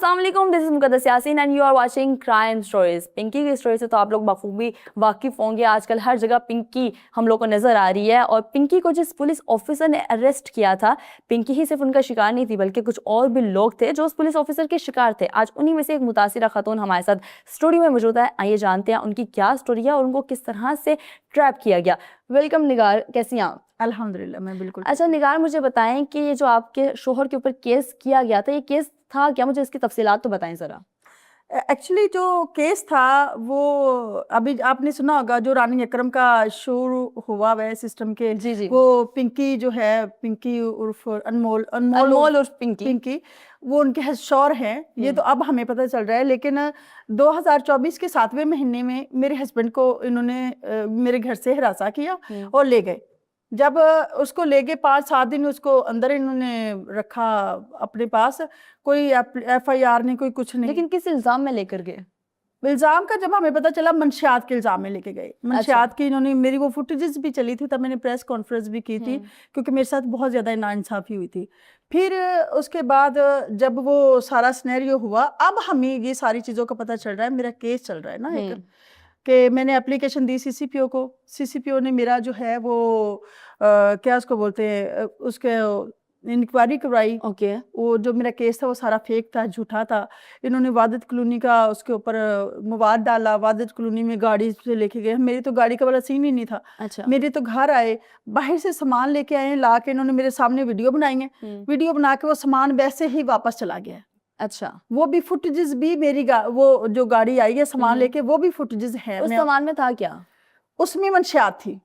अस्सलाम वालेकुम, this is Muqaddas Yasin and you are watching crime stories. Pinky की स्टोरी से तो आप लोग बखूबी वाकिफ होंगे। आजकल हर जगह पिंकी हम लोग को नजर आ रही है। और पिंकी को जिस पुलिस ऑफिसर ने अरेस्ट किया था, पिंकी ही सिर्फ उनका शिकार नहीं थी बल्कि कुछ और भी लोग थे जो उस पुलिस ऑफिसर के शिकार थे। आज उन्हीं में से एक मुतासिरा खातून हमारे साथ स्टूडियो में मौजूद है। आइए जानते हैं उनकी क्या स्टोरी है और उनको किस तरह से ट्रैप किया गया। वेलकम निगार, कैसी हैं आप? अल्हम्दुलिल्लाह मैं बिल्कुल। अच्छा निगार, मुझे बताएं कि ये जो आपके शोहर के ऊपर केस किया गया था, ये केस था क्या? मुझे इसकी तफसीलात तो बताएं जरा। एक्चुअली जो केस था वो अभी आपने सुना होगा, जो रानी अकरम का शुरू हुआ वह सिस्टम के। जी जी। वो पिंकी जो है, पिंकी उर्फ अनमोल अनमोल उर्फ पिंकी। पिंकी वो उनके शौहर हैं। ये तो अब हमें पता चल रहा है, लेकिन 2024 के 7वें महीने में मेरे हस्बैंड को इन्होंने मेरे घर से हिरासा किया और ले गए। जब उसको ले गए 5-7 दिन उसको अंदर इन्होंने रखा अपने पास। कोई FIR नहीं, कोई कुछ नहीं। लेकिन किस इल्जाम में लेकर गए? इल्जाम का जब हमें पता चला, मंशियात के इल्जाम में लेके गए। मंशियात की इन्होंने, मेरी वो फुटेजेस भी चली थी, तब मैंने प्रेस कॉन्फ्रेंस भी की थी, क्योंकि मेरे साथ बहुत ज्यादा नाइंसाफी हुई थी। फिर उसके बाद जब वो सारा सिनेरियो हुआ, अब हमें ये सारी चीजों का पता चल रहा है। मेरा केस चल रहा है ना एक, कि मैंने एप्लीकेशन दी CCPO को। CCPO ने मेरा जो है वो क्या उसको बोलते हैं, उसके इंक्वायरी करवाई। ओके। वो जो मेरा केस था वो सारा फेक था, झूठा था। इन्होंने वादत कॉलोनी का उसके ऊपर मवाद डाला। वादत कॉलोनी में गाड़ी से लेके गए, मेरी तो गाड़ी का वाला सीन ही नहीं था। अच्छा। मेरे तो घर आए, बाहर से सामान लेके आए, ला के इन्होंने मेरे सामने वीडियो बनाई है। वीडियो बना के वो सामान वैसे ही वापस चला गया। अच्छा। वो भी फुटेजेस भी मेरी वो जो गाड़ी आई है सामान लेके, वो भी फुटेजेस है। उस सामान में था क्या? उसमें मंशियात थी।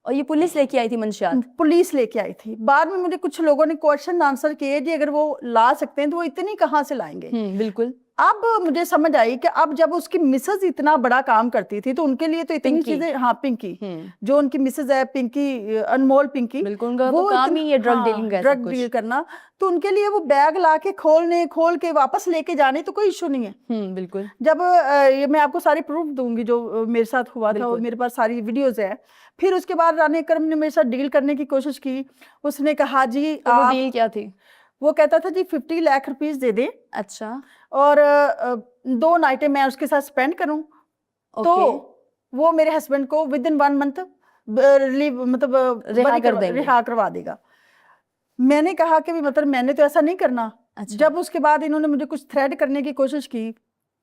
और ये पुलिस लेके आई थी मंशियात? पुलिस लेके आई थी। बाद में मुझे कुछ लोगों ने क्वेश्चन आंसर किए जी, अगर वो ला सकते हैं तो वो इतनी कहाँ से लाएंगे। बिल्कुल। अब मुझे समझ आई कि अब जब उसकी मिसेज इतना बड़ा काम करती थी तो उनके लिए तो इतनी चीजें। हाँ, पिंकी जो उनकी मिसेज है, पिंकी अनमोल पिंकी, बिल्कुल, उनका तो काम ही ये ड्रग डीलिंग का, ड्रग डील करना। तो उनके लिए वो बैग ला के खोल के वापस लेके जाने तो कोई इशू नहीं है। बिल्कुल। जब ये मैं आपको सारी प्रूफ दूंगी जो मेरे साथ हुआ था, मेरे पास सारी वीडियोज है। फिर उसके बाद रानी अकरम ने मेरे साथ डील करने की कोशिश की। उसने कहा जी तो वो डील क्या थी? वो कहता था जी 50 लाख रुपीस दे दे। अच्छा। और 2 नाइटें मैं उसके साथ स्पेंड करूं। तो वो मेरे हस्बैंड को विद इन 1 मंथ रिलीव, मतलब रिहा करवा देगा। मैंने कहा कि मतलब मैंने तो ऐसा नहीं करना। अच्छा। जब उसके बाद इन्होंने मुझे कुछ थ्रेट करने की कोशिश की,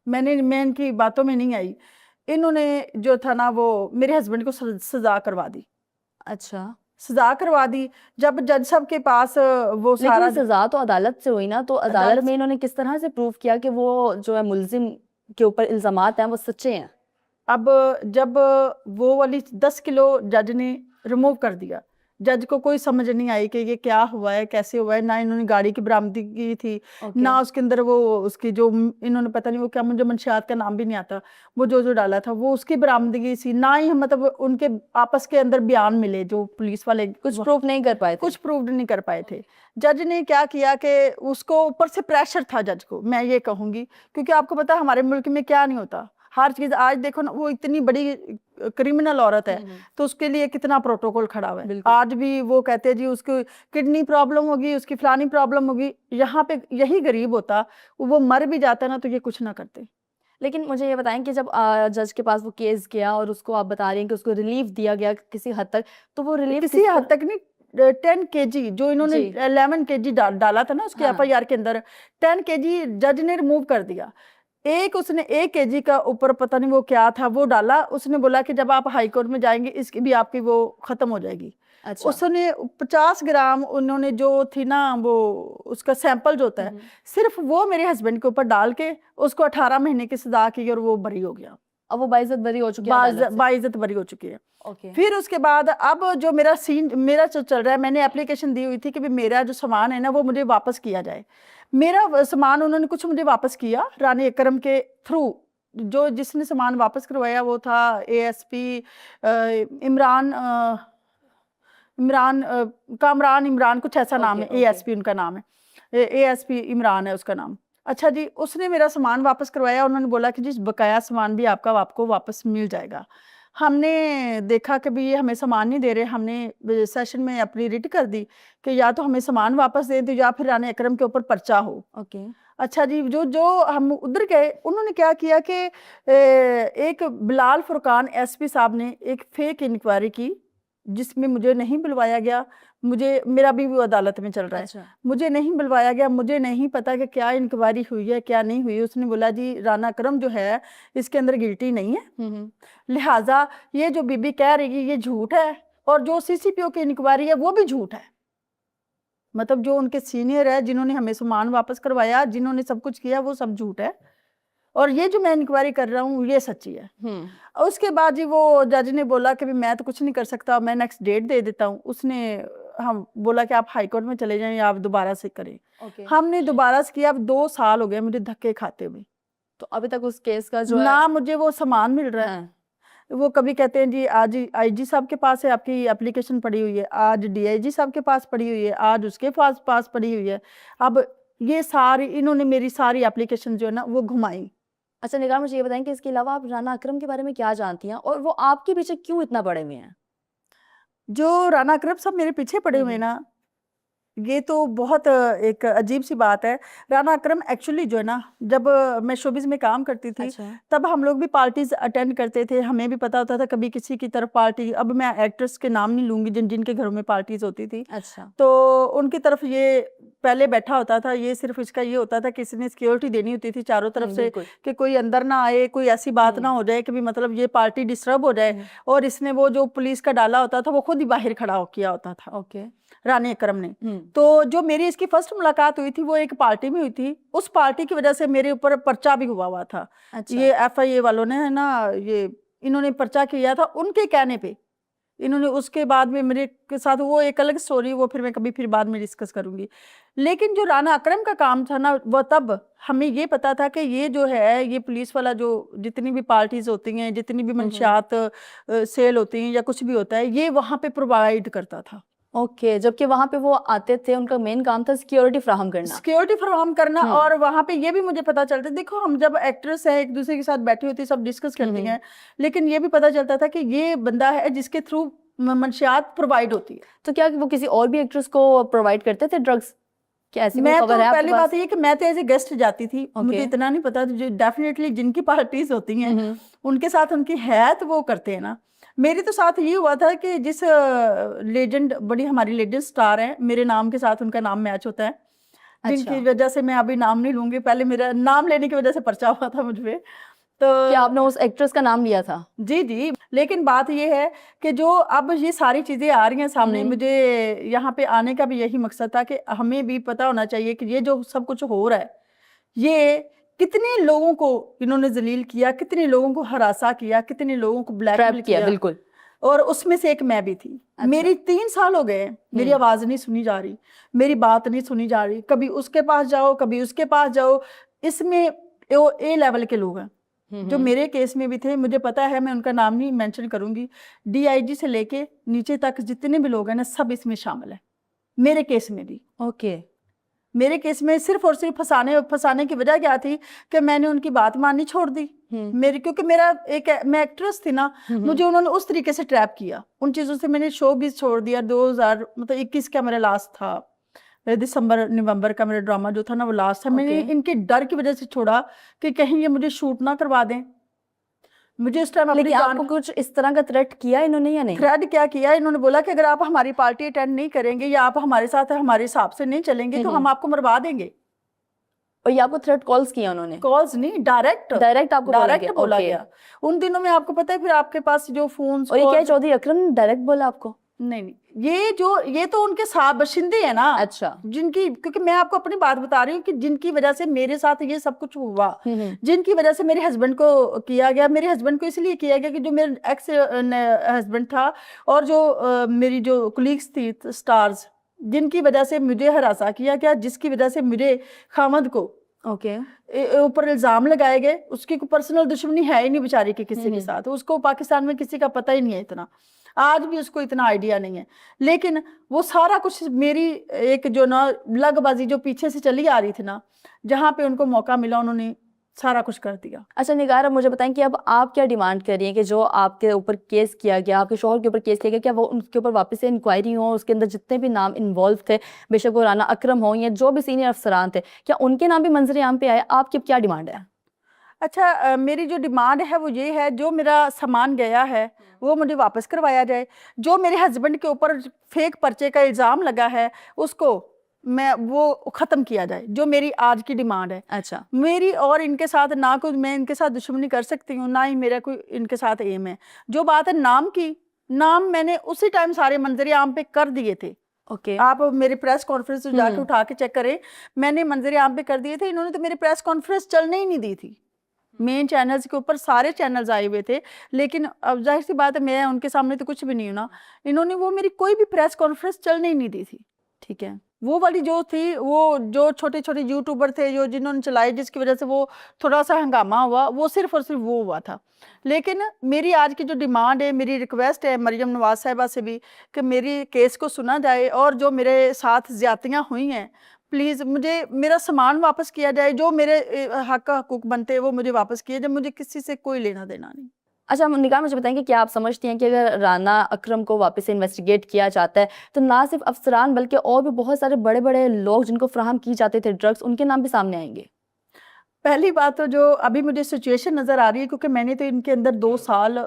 मैं इनकी बातों में नहीं आई। इन्होंने जो था ना वो मेरे हस्बैंड को सजा करवा दी। अच्छा। सजा करवा दी। जब जज साहब के पास वो सारा, सजा तो अदालत से हुई ना, तो अदालत में इन्होंने किस तरह से प्रूव किया कि वो जो है मुल्जिम के ऊपर इल्जामात हैं वो सच्चे हैं? अब जब वो वाली 10 किलो जज ने रिमूव कर दिया, जज को कोई समझ नहीं आई कि ये क्या हुआ है, कैसे हुआ है। ना इन्होंने गाड़ी की बरामदगी की थी, ना उसके अंदर वो उसकी जो इन्होंने पता नहीं वो क्या, मुझे मंशियात का नाम भी नहीं आता, वो जो डाला था वो उसकी बरामदगी थी। ना ही मतलब उनके आपस के अंदर बयान मिले, जो पुलिस वाले कुछ प्रूफ नहीं कर पाए थे। कुछ प्रूव नहीं कर पाए थे। जज ने क्या किया कि उसको ऊपर से प्रेशर था जज को, मैं ये कहूंगी, क्योंकि आपको पता है हमारे मुल्क में क्या नहीं होता, हर चीज। आज देखो ना, वो इतनी बड़ी क्रिमिनल औरत है तो उसके लिए कितना प्रोटोकॉल खड़ा हुआ है। आज भी वो कहते हैं जी उसको किडनी प्रॉब्लम होगी, उसकी फलानी प्रॉब्लम होगी। यहाँ पे यही गरीब होता, वो मर भी जाता ना तो ये कुछ ना करते। लेकिन मुझे ये बताएं कि जब जज के पास वो केस गया और उसको आप बता रही हैं कि उसको रिलीफ दिया गया किसी हद तक, तो वो रिलीफ किसी हद तक नहीं, 10 kg जो इन्होंने 11 kg डाला था ना उसके FIR के अंदर, 10 kg जज ने रिमूव कर दिया। उसने 1 kg का ऊपर पता नहीं वो क्या था वो डाला। उसने बोला कि जब आप हाई कोर्ट में जाएंगे इसकी भी आपकी वो खत्म हो जाएगी। अच्छा। उसने 50 ग्राम उन्होंने जो थी ना वो उसका सैंपल जो होता है, सिर्फ वो मेरे हस्बैंड के ऊपर डाल के उसको 18 महीने की सजा की और वो बरी हो गया। अब वो बाइज्जत बरी हो चुकी है, बाइज्जत बरी हो चुकी है। फिर उसके बाद अब जो मेरा जो चल रहा है, मैंने एप्लीकेशन दी हुई थी कि मेरा जो सामान है ना वो मुझे वापस किया जाए। मेरा सामान उन्होंने कुछ मुझे वापस किया रानी अकरम के थ्रू। जो जिसने सामान वापस करवाया वो था ASP कामरान इमरान, कुछ ऐसा नाम है। ASP उनका नाम है, ASP इमरान है उसका नाम। अच्छा जी, उसने मेरा सामान वापस करवाया। उन्होंने बोला कि जी बकाया सामान भी आपको वापस मिल जाएगा। हमने देखा कि भी ये हमें सामान नहीं दे रहे। हमने सेशन में अपनी रिट कर दी कि या तो हमें सामान वापस दे दो या फिर रानी अकरम के ऊपर पर्चा हो। अच्छा जी, जो जो हम उधर गए, उन्होंने क्या किया कि एक बिलाल फुरकान एसपी साहब ने एक फेक इंक्वायरी की, जिसमें मुझे नहीं बुलवाया गया। मुझे, मेरा भी वो अदालत में चल रहा है, अच्छा। मुझे नहीं बुलवाया गया, मुझे नहीं पता कि क्या इंक्वायरी हुई है क्या नहीं हुई। उसने बोला जी राना अकरम जो है इसके अंदर गिल्टी नहीं है, लिहाजा ये जो बीबी कह रही है ये झूठ है, और जो सीसीपीओ की इंक्वायरी है वो भी झूठ है। मतलब जो उनके सीनियर है, जिन्होंने हमें सामान वापस करवाया, जिन्होंने सब कुछ किया, वो सब झूठ है, और ये जो मैं इंक्वायरी कर रहा हूँ ये सच्ची है। उसके बाद जी वो जज ने बोला कि भी मैं तो कुछ नहीं कर सकता, मैं नेक्स्ट डेट दे देता हूँ। उसने हम बोला कि आप हाई कोर्ट में चले जाएं या आप दोबारा से करें। हमने दोबारा से किया। अब 2 साल हो गए मुझे धक्के खाते हुए, तो अभी तक उस केस का जो ना मुझे वो सामान मिल रहा है। वो कभी कहते हैं जी आज आईजी साहब के पास है आपकी एप्लीकेशन पड़ी हुई है, आज डीआईजी साहब के पास पड़ी हुई है, आज उसके पास पड़ी हुई है। अब ये सारी इन्होंने मेरी सारी एप्लीकेशन जो है ना वो घुमाई। अच्छा निगार, मुझे ये बताएं कि इसके अलावा आप राना अकरम के बारे में क्या जानती हैं और वो आपके पीछे क्यों इतना पड़े हुए हैं? जो राना अकरम साहब मेरे पीछे पड़े हुए हैं ना, ये तो बहुत एक अजीब सी बात है। राना अकरम एक्चुअली जो है ना, जब मैं शोबिज में काम करती थी, अच्छा। तब हम लोग भी पार्टीज अटेंड करते थे, हमें भी पता होता था कभी किसी की तरफ पार्टी, अब मैं एक्टर्स के नाम नहीं लूंगी जिनके घरों में पार्टीज होती थी। अच्छा। तो उनकी तरफ ये पहले बैठा होता था, ये सिर्फ इसका ये होता था कि किसी ने सिक्योरिटी देनी होती थी चारों तरफ से कि कोई अंदर ना आए, कोई ऐसी बात ना हो जाए कि भी मतलब ये पार्टी डिस्टर्ब हो जाए। और इसने वो जो पुलिस का डाला होता था वो खुद ही बाहर खड़ा किया होता था। ओके। रानी अकरम ने। तो जो मेरी इसकी फर्स्ट मुलाकात हुई थी वो एक पार्टी में हुई थी, उस पार्टी की वजह से मेरे ऊपर पर्चा भी हुआ था। अच्छा। ये एफआईए वालों ने है ना, ये इन्होंने पर्चा किया था उनके कहने पे। इन्होंने उसके बाद में मेरे के साथ वो एक अलग स्टोरी, वो फिर मैं कभी फिर बाद में डिस्कस करूंगी। लेकिन जो राना अकरम का काम था ना, वो तब हमें ये पता था कि ये जो है ये पुलिस वाला जो जितनी भी पार्टीज होती हैं, जितनी भी मंशियात सेल होती हैं या कुछ भी होता है, ये वहाँ पे प्रोवाइड करता था। ओके। जबकि वहां पे वो आते थे, उनका मेन काम था सिक्योरिटी फराहम करना। सिक्योरिटी फराहम करना। और वहां पे ये भी मुझे पता चलता है, देखो हम जब एक्ट्रेस है एक दूसरे के साथ बैठी होती सब डिस्कस करती हैं, लेकिन ये भी पता चलता था कि ये बंदा है जिसके थ्रू मंशियात प्रोवाइड होती है। तो क्या वो किसी और भी एक्ट्रेस को प्रोवाइड करते थे ड्रग्स? क्या ऐसी मैं तो खबर है पहली बात ये कि मैं तो एज ए गेस्ट जाती थी, मुझे इतना नहीं पता। जो डेफिनेटली जिनकी पार्टीज होती हैं उनके साथ उनकी है तो वो करते हैं ना। मेरे तो साथ ये हुआ था कि जिस लेजेंड, बड़ी हमारी लेजेंड स्टार है, मेरे नाम के साथ उनका नाम मैच होता है। अच्छा। जिनकी वजह से मैं अभी नाम नहीं लूंगी, पहले मेरा नाम लेने की वजह से पर्चा हुआ था मुझ पे। तो क्या आपने उस एक्ट्रेस का नाम लिया था? जी जी। लेकिन बात ये है कि जो अब ये सारी चीजें आ रही हैं सामने, मुझे यहाँ पे आने का भी यही मकसद था कि हमें भी पता होना चाहिए कि ये जो सब कुछ हो रहा है, ये कितने लोगों को इन्होंने जलील किया, कितने लोगों को हरासा किया, कितने लोगों को ब्लैकमेल किया। बिल्कुल। और उसमें से एक मैं भी थी। अच्छा। मेरी 3 साल हो गए, मेरी आवाज नहीं सुनी जा रही, मेरी बात नहीं सुनी जा रही। कभी उसके पास जाओ, कभी उसके पास जाओ। इसमें ए लेवल के लोग हैं जो मेरे केस में भी थे, मुझे पता है, मैं उनका नाम नहीं मेंशन करूंगी। डीआईजी से लेके नीचे तक जितने भी लोग हैं ना, सब इसमें शामिल है, मेरे केस में भी। ओके। मेरे केस में सिर्फ और सिर्फ फंसाने की वजह क्या थी कि मैंने उनकी बात माननी छोड़ दी। मेरी, क्योंकि मैं एक्ट्रेस थी ना, मुझे उन्होंने उस तरीके से ट्रैप किया। उन चीजों से मैंने शो भी छोड़ दिया। 2021 का मेरा लास्ट था, दिसंबर नवंबर का मेरा ड्रामा जो था ना वो लास्ट था। मैंने इनके डर की वजह से छोड़ा कि कहीं ये मुझे शूट ना करवा दें। मुझे इस टाइम लेकिन आपको कुछ इस तरह का थ्रेट किया इन्होंने या नहीं? थ्रेट क्या किया, इन्होंने बोला कि अगर आप हमारी पार्टी अटेंड नहीं करेंगे या आप हमारे साथ हमारे हिसाब से नहीं चलेंगे तो हम आपको मरवा देंगे। और ये आपको थ्रेट कॉल्स किया उन्होंने? कॉल्स नहीं, डायरेक्ट आपको बोला गया। उन दिनों में आपको पता है फिर आपके पास जो फोन। और ये क्या चौधरी अकरम ने डायरेक्ट बोला आपको? नहीं, ये तो उनके साथ बशिंदे हैं ना। अच्छा। जिनकी, क्योंकि मैं आपको अपनी बात बता रही हूँ कि जिनकी वजह से मेरे साथ ये सब कुछ हुआ, जिनकी वजह से मेरे हस्बैंड को किया गया। मेरे हस्बैंड को इसलिए किया गया कि जो मेरे एक्स हस्बैंड था और जो मेरी जो कुलीग्स थी स्टार्स, जिनकी वजह से मुझे हरासा किया गया, जिसकी वजह से मुझे खामद को ऊपर इल्जाम लगाए गए। उसकी कोई पर्सनल दुश्मनी है ही नहीं बेचारी की किसी के साथ, उसको पाकिस्तान में किसी का पता ही नहीं है इतना, आज भी उसको इतना आइडिया नहीं है। लेकिन वो सारा कुछ मेरी एक जो ना लगबाजी जो पीछे से चली आ रही थी ना, जहाँ पे उनको मौका मिला उन्होंने सारा कुछ कर दिया। अच्छा निगार, अब मुझे बताएं कि अब आप क्या डिमांड कर रही हैं कि जो आपके ऊपर केस किया गया, आपके शौहर के ऊपर केस किया गया, क्या वो उनके ऊपर वापस से इंक्वायरी हो, उसके अंदर जितने भी नाम इन्वॉल्व थे, बेशक वो राना अकरम हो या जो भी सीनियर अफसरान थे, क्या उनके नाम भी मंजर आम पे आए? आपकी अब क्या डिमांड है? अच्छा मेरी जो डिमांड है वो ये है, जो मेरा सामान गया है वो मुझे वापस करवाया जाए। जो मेरे हस्बैंड के ऊपर फेक पर्चे का इल्ज़ाम लगा है उसको मैं वो ख़त्म किया जाए, जो मेरी आज की डिमांड है। अच्छा, मेरी और इनके साथ ना कोई, मैं इनके साथ दुश्मनी कर सकती हूँ, ना ही मेरा कोई इनके साथ एम है। जो बात है नाम की, नाम मैंने उसी टाइम सारे मंजर आम पे कर दिए थे। ओके। आप मेरे प्रेस कॉन्फ्रेंस में जाके उठा के चेक करें, मैंने मंजर आम पे कर दिए थे। इन्होंने तो मेरी प्रेस कॉन्फ्रेंस चलने ही नहीं दी थी। मेन चैनल्स के ऊपर सारे चैनल्स आए हुए थे, लेकिन अब जाहिर सी बात है मैं उनके सामने तो कुछ भी नहीं हूं ना। इन्होंने वो मेरी कोई भी प्रेस कॉन्फ्रेंस चलने ही नहीं दी थी। ठीक है। वो वाली जो थी, वो जो छोटे छोटे यूट्यूबर थे जो जिन्होंने चलाई, जिसकी वजह से वो थोड़ा सा हंगामा हुआ, वो सिर्फ और सिर्फ वो हुआ था। लेकिन मेरी आज की जो डिमांड है, मेरी रिक्वेस्ट है मरियम नवाज साहिबा से भी कि मेरी केस को सुना जाए और जो मेरे साथ ज्यादतियाँ हुई हैं प्लीज़ मुझे मेरा सामान वापस किया जाए। जो मेरे हक हकूक बनते हैं वो मुझे वापस किए जाए। मुझे किसी से कोई लेना देना नहीं। अच्छा निगाह, मुझे बताएंगे क्या आप समझती हैं कि अगर राना अकरम को वापस से इन्वेस्टिगेट किया जाता है तो ना सिर्फ अफसरान बल्कि और भी बहुत सारे बड़े बड़े लोग जिनको फराहम की जाते थे ड्रग्स, उनके नाम भी सामने आएंगे? पहली बात तो जो अभी मुझे सिचुएशन नज़र आ रही है, क्योंकि मैंने तो इनके अंदर 2 साल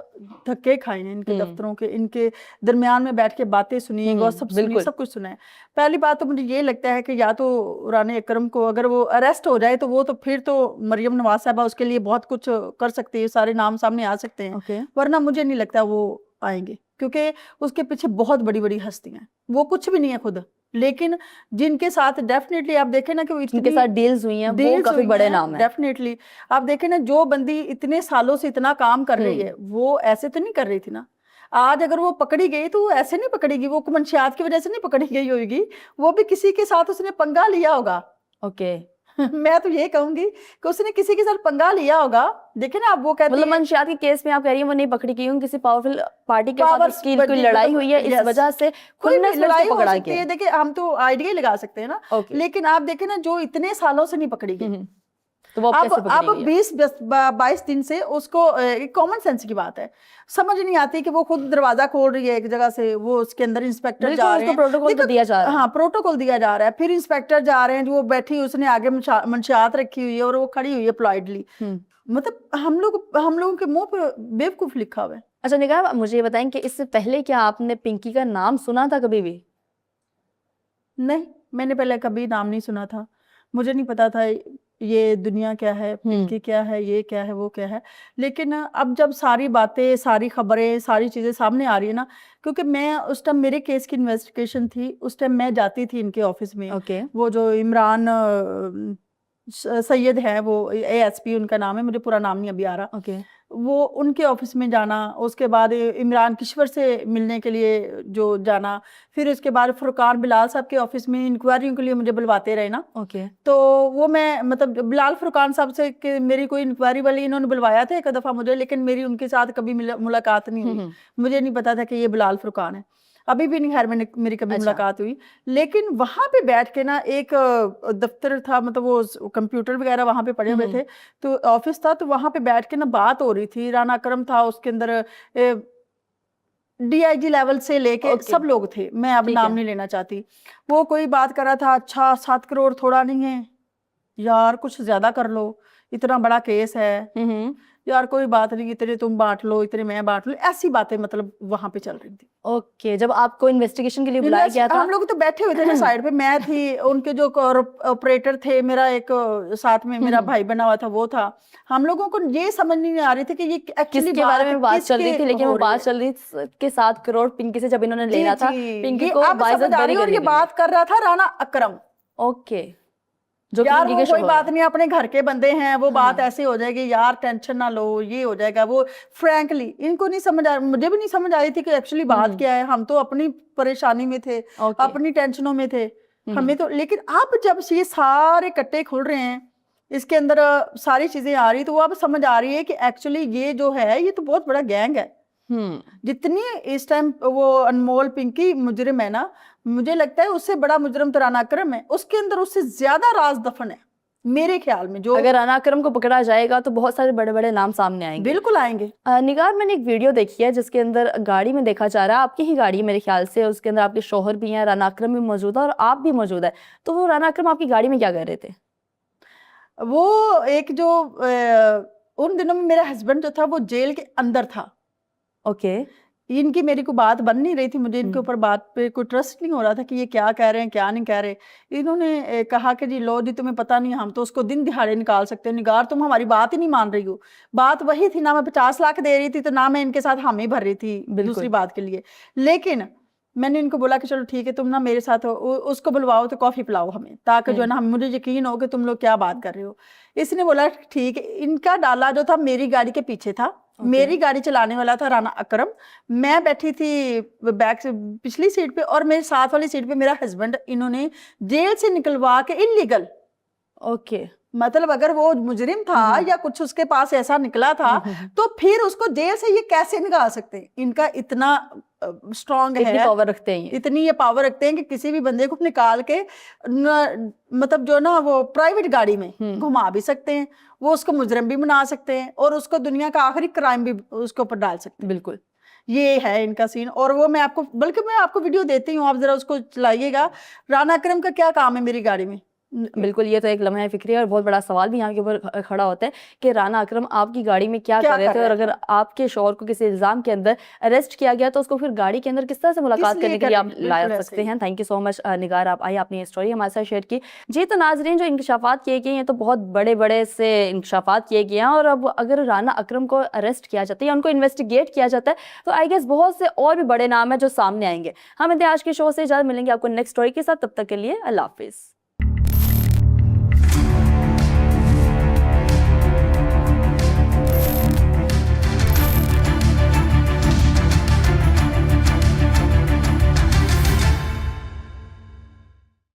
धक्के खाए हैं, इनके दफ्तरों के, इनके दरमियान में बैठ के बातें सुनी, गॉसिप सुनी, बिल्कुल। सब कुछ सुना है। पहली बात तो मुझे ये लगता है कि या तो राना अकरम को अगर वो अरेस्ट हो जाए तो वो तो फिर तो मरियम नवाज साहबा उसके लिए बहुत कुछ कर सकती है, सारे नाम सामने आ सकते हैं। ओके। वरना मुझे नहीं लगता वो आएंगे, क्योंकि उसके पीछे बहुत बड़ी बड़ी हस्तियां हैं। वो कुछ भी नहीं है खुद, लेकिन जिनके साथ डेफिनेटली आप देखें ना कि वो जिनके इतनी साथ डील्स हुई हैं वो काफी बड़े नाम हैं। डेफिनेटली आप देखें ना, जो बंदी इतने सालों से इतना काम कर रही है वो ऐसे तो नहीं कर रही थी ना। आज अगर वो पकड़ी गई तो वो ऐसे नहीं पकड़ेगी, वो मंशियात की वजह से नहीं पकड़ी गई होगी, वो भी किसी के साथ उसने पंगा लिया होगा। ओके। मैं तो ये कहूंगी कि उसने किसी के साथ पंगा लिया होगा। देखे ना, अब वो कहती मतलब है मंशियात के केस में आप कह रही हैं वो नहीं पकड़ी गई, किसी पावरफुल पार्टी के साथ पावर उसकी कोई लड़ाई हुई है, इस yes, वजह से कोई भी खुन्नस में लड़ाई उसको हो पकड़ा सकती है। गया। देखिए हम तो आइडिया ही लगा सकते हैं ना, ओके। लेकिन आप देखें ना जो इतने सालों से नहीं पकड़ी गई, तो वो अब कैसे अब पकड़ी गई है? 20-22 दिन से उसको कॉमन सेंस की बात है, समझ नहीं आती कि वो खुद दरवाजा खोल रही है एक जगह से, वो उसके अंदर इंस्पेक्टर जा रहे हैं, प्रोटोकॉल तो दिया जा रहा है। हाँ प्रोटोकॉल दिया जा रहा है, फिर इंस्पेक्टर जा रहे हैं, जो वो बैठी उसने आगे मंशियात रखी हुई है और वो खड़ी हुई है पोलाइटली। मतलब हम लोगों के मुंह पर बेवकूफ लिखा हुआ है। अच्छा निगाह, मुझे ये बताएं कि इससे पहले क्या आपने पिंकी का नाम सुना था कभी भी? नहीं, मैंने पहले कभी नाम नहीं सुना था। मुझे नहीं पता था ये दुनिया क्या है, पिंकी क्या है, ये क्या है, वो क्या है। लेकिन अब जब सारी बातें, सारी खबरें, सारी चीज़ें सामने आ रही है ना, क्योंकि मैं उस टाइम मेरे केस की इन्वेस्टिगेशन थी, उस टाइम मैं जाती थी इनके ऑफिस में। ओके। वो जो इमरान सैयद है, वो ASP उनका नाम है, मुझे पूरा नाम नहीं अभी आ रहा। ओके। वो उनके ऑफिस में जाना, उसके बाद इमरान किश्वर से मिलने के लिए जो जाना, फिर उसके बाद फुरकान बिलाल साहब के ऑफिस में इंक्वायरियों के लिए मुझे बुलवाते रहे ना। ओके। तो वो मैं मतलब बिलाल फुरकान साहब से कि मेरी कोई इंक्वायरी वाली, इन्होंने बुलवाया था एक दफ़ा मुझे, लेकिन मेरी उनके साथ कभी मुलाकात नहीं हुई। मुझे नहीं पता था कि ये बिलाल फुरकान है, अभी भी नहीं, खैर मेरी कभी मुलाकात हुई। लेकिन वहाँ पे बैठ के ना एक दफ्तर था, मतलब वो कंप्यूटर वगैरह वहाँ पे पड़े हुए थे, तो ऑफिस था, तो वहाँ पे बैठ के ना बात हो रही थी। राना अकरम था उसके अंदर, DIG लेवल से लेके सब लोग थे, मैं अब नाम नहीं लेना चाहती। वो कोई बात कर रहा था, अच्छा 7 करोड़ थोड़ा नहीं है यार, कुछ ज्यादा कर लो, इतना बड़ा केस है यार, कोई बात नहीं, इतने तुम बांट लो, इतने मैं बांट लो, ऐसी बातें मतलब वहां पे चल रही थी। ओके। जब आपको इन्वेस्टिगेशन के लिए बुलाया गया था, हम लोग तो बैठे हुए थे ना साइड पे, मैं थी, उनके जो ऑपरेटर थे, मेरा एक साथ में मेरा भाई बना हुआ था, वो था। हम लोगों को ये समझ नहीं आ रही थी कि ये एक्चुअली किसके बारे में बात चल रही थी, लेकिन वो बात चल रही थी कि 7 करोड़ पिंकी से जब इन्होंने लेना था, पिंकी को बाइज्जत बरी करने के लिए। बात कर रहा था राना अकरम। ओके। जो यार वो कोई बात नहीं, अपने घर के बंदे हैं, वो बात ऐसे हो जाएगी यार, टेंशन ना लो, ये हो जाएगा वो। फ्रैंकली इनको नहीं समझ आ, मुझे भी नहीं समझ आई थी कि एक्चुअली बात क्या है। हम तो अपनी परेशानी में थे, अपनी टेंशनों में थे, हमें तो। लेकिन अब जब ये सारे कट्टे खुल रहे हैं, इसके अंदर सारी चीजें आ रही, तो वो अब समझ आ रही है कि एक्चुअली ये जो है ये तो बहुत बड़ा गैंग है। जितनी इस टाइम वो अनमोल पिंकी मुजरिम है ना, मुझे लगता है उससे बड़ा मुजरिम तो राना अकरम है, उसके अंदर उससे ज्यादा राज दफन है। मेरे ख्याल में जो अगर राना अकरम को पकड़ा जाएगा तो बहुत सारे बड़े बड़े नाम सामने आएंगे। बिल्कुल आएंगे। निगार, मैंने एक वीडियो देखी है जिसके अंदर गाड़ी में देखा जा रहा है, आपकी ही गाड़ी है मेरे ख्याल से, उसके अंदर आपके शौहर भी हैं, राना अकरम भी मौजूद है और आप भी मौजूद है। तो वो राना अकरम आपकी गाड़ी में क्या कर रहे थे? वो एक जो उन दिनों में मेरा हस्बैंड जो था वो जेल के अंदर था। ओके। इनकी मेरी को बात बन नहीं रही थी, मुझे इनके हम्म। ऊपर बात पे कोई ट्रस्ट नहीं हो रहा था कि ये क्या कह रहे हैं क्या नहीं कह रहे। इन्होंने कहा कि जी लो जी तुम्हें पता नहीं, हम तो उसको दिन दिहाड़े निकाल सकते हो। निगार तुम हमारी बात ही नहीं मान रही हो। बात वही थी ना, मैं 50 लाख दे रही थी तो ना मैं इनके साथ हामी भर रही थी दूसरी बात के लिए। लेकिन मैंने इनको बोला कि चलो ठीक है तुम ना मेरे साथ उसको बुलवाओ तो कॉफी पिलाओ हमें, ताकि जो है ना हम मुझे यकीन हो कि तुम लोग क्या बात कर रहे हो। इसने बोला ठीक है। इनका डाला जो था मेरी गाड़ी के पीछे था। मेरी गाड़ी चलाने वाला था राना अकरम, मैं बैठी थी बैक से पिछली सीट पे और मेरे साथ वाली सीट पे मेरा हस्बैंड। इन्होंने जेल से निकलवा के इलीगल, ओके, मतलब अगर वो मुजरिम था या कुछ उसके पास ऐसा निकला था तो फिर उसको जेल से ये कैसे निकाल सकते हैं। इनका इतना स्ट्रांग है, पावर रखते हैं ये। इतनी ये पावर रखते हैं कि किसी भी बंदे को निकाल के मतलब जो ना वो प्राइवेट गाड़ी में घुमा भी सकते हैं, वो उसको मुजरिम भी बना सकते हैं और उसको दुनिया का आखिरी क्राइम भी उसके ऊपर डाल सकते हैं। बिल्कुल, ये है इनका सीन। और वो मैं आपको, बल्कि मैं आपको वीडियो देती हूँ, आप जरा उसको चलाइएगा। राना अकरम का क्या काम है मेरी गाड़ी में। बिल्कुल, ये तो एक लम्हा फिक्री है और बहुत बड़ा सवाल भी यहाँ के ऊपर खड़ा होता है कि राना अकरम आपकी गाड़ी में क्या कर रहे थे, और अगर आपके शौहर को किसी इल्जाम के अंदर अरेस्ट किया गया तो उसको फिर गाड़ी के अंदर किस तरह से मुलाकात करने के लिए आप ला सकते हैं। थैंक यू सो मच निगार, आप आई, आपने ये स्टोरी हमारे साथ शेयर की। जी तो नाजरीन, जो इंकशाफात किए गए हैं तो बहुत बड़े बड़े से इंकशाफात किए गए हैं, और अब अगर राना अकरम को अरेस्ट किया जाता है या उनको इन्वेस्टिगेट किया जाता है तो आई गेस बहुत से और भी बड़े नाम है जो सामने आएंगे। हम आज के शो से इजाजत मिलेंगे आपको नेक्स्ट स्टोरी के साथ, तब तक के लिए अल्लाह हाफिज।